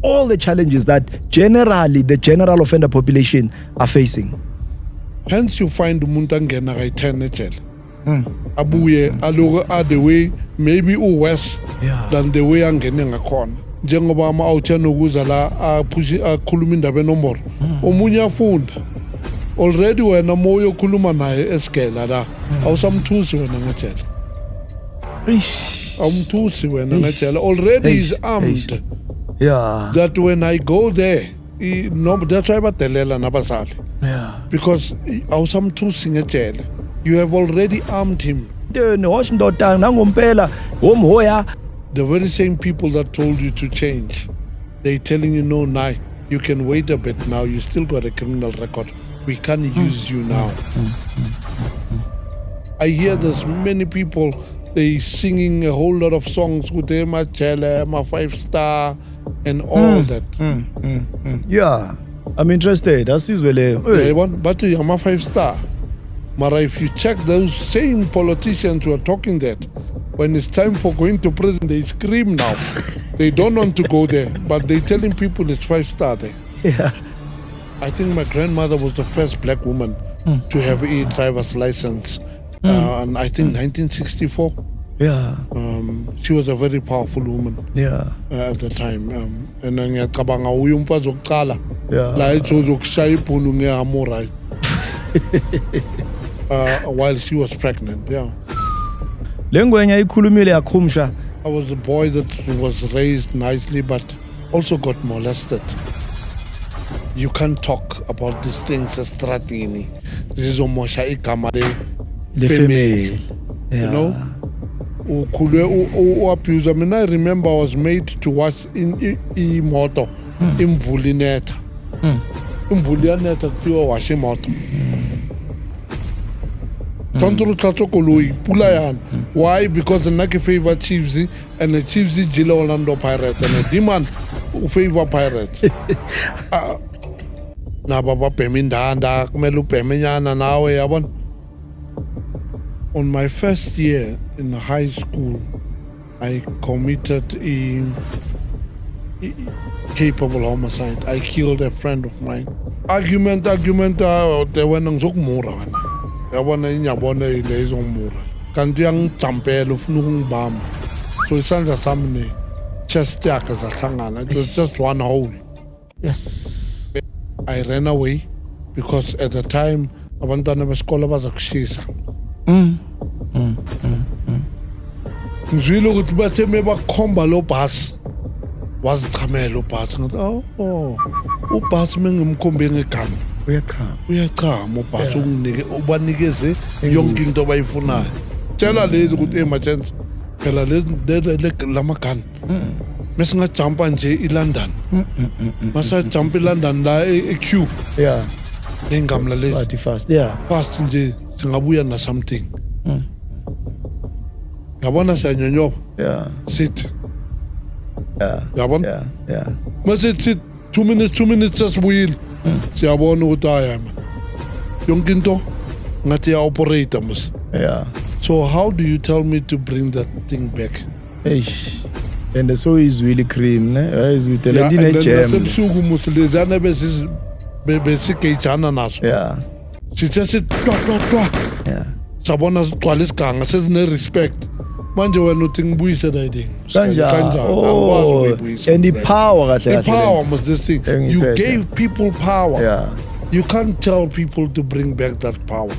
all the challenges that generally the general offender population are facing. Hence you find umuntu angena kayi-10 ejele abuye aloku the way maybe worse than the way angene ngakhona, njengoba ama-outer ukuza la akhuluma indaba enombolo omunye afunda already. Wena mo uyokhuluma naye esigela la awusamthusi wena ngejele, awumthusi wena ngejele. Already he's armed. That when I go there, no, that's why badelela nabazali, because awusamthusi ngejele. You have already armed him. The very same people that told you to change, they telling you no, now you can wait a bit. Now you still got a criminal record. We can't use you now. I hear there's many people, they singing a whole lot of songs with them, my 5-star and all that. Yeah, I'm interested. But I'm a 5-star. Mara, if you check those same politicians who are talking that, when it's time for going to prison, they scream now. They don't want to go there, but they telling people it's 5-star there. Yeah. I think my grandmother was the first black woman to have a driver's license, and I think 1964. Yeah. She was a very powerful woman. Yeah. At the time. And ngiyacabanga uye umfazi wokuqala la ezokushaya ibhunu ngehamora while she was pregnant. Yeah. Lengwenya ikhulumile yakhumsha. I was a boy that was raised nicely but also got molested. You can't talk about these things as stratini. Zizomosha igama le female. You know? Abuse. I mean, I remember I was made to watch in moto imvuli neta. Imvuli neta kuyo washi moto. Tanturu tlatsokolo pula yan. Why? Because the Naki favor Chiefs and the Chiefs Jila Orlando Pirates and the demand who favor Pirates. Na baba pemindanda kumelu peminyana nawe yabon. On my first year in high school, I committed a capable homicide. I killed a friend of mine. Argument, they went on Zokmura. They went in Yabona, they Zomura. Kandiang Tampel of Nung So it's under some chest as a sangana. It was just one hole. Yes. I ran away because at the time, I went to a school was a Xisa. Ngizwile ukuthi bathe mebakhomba lo bus wazichamela lo bus ngathi ubus mengimkhombe ngegama uyachama ubus ubanikeze yonke into abayifunayo. Tshela lezi ukuthi emergency phela lamagani mesingajumpa nje iLondon masajumpa iLondon la eQ nengamla lezi fast nje singabuya na something. Yabona siyanyonyoba. Sit. Yabona. Mase sit 2 minutes asibuyile. Siyabona ukuthi ayama yonke into ngathi ya operator mos. So how do you tell me to bring that thing back? And so is really cream, ne? Is with the jam. Semsuku muslezana besikejana naso. Sithe twa. Sabona sigcwala isiganga sezine respect. Manje wena uthi ngibuyise la iding. Kanjani? And the power the power was this thing. You gave people power. You can't tell people to bring back that power.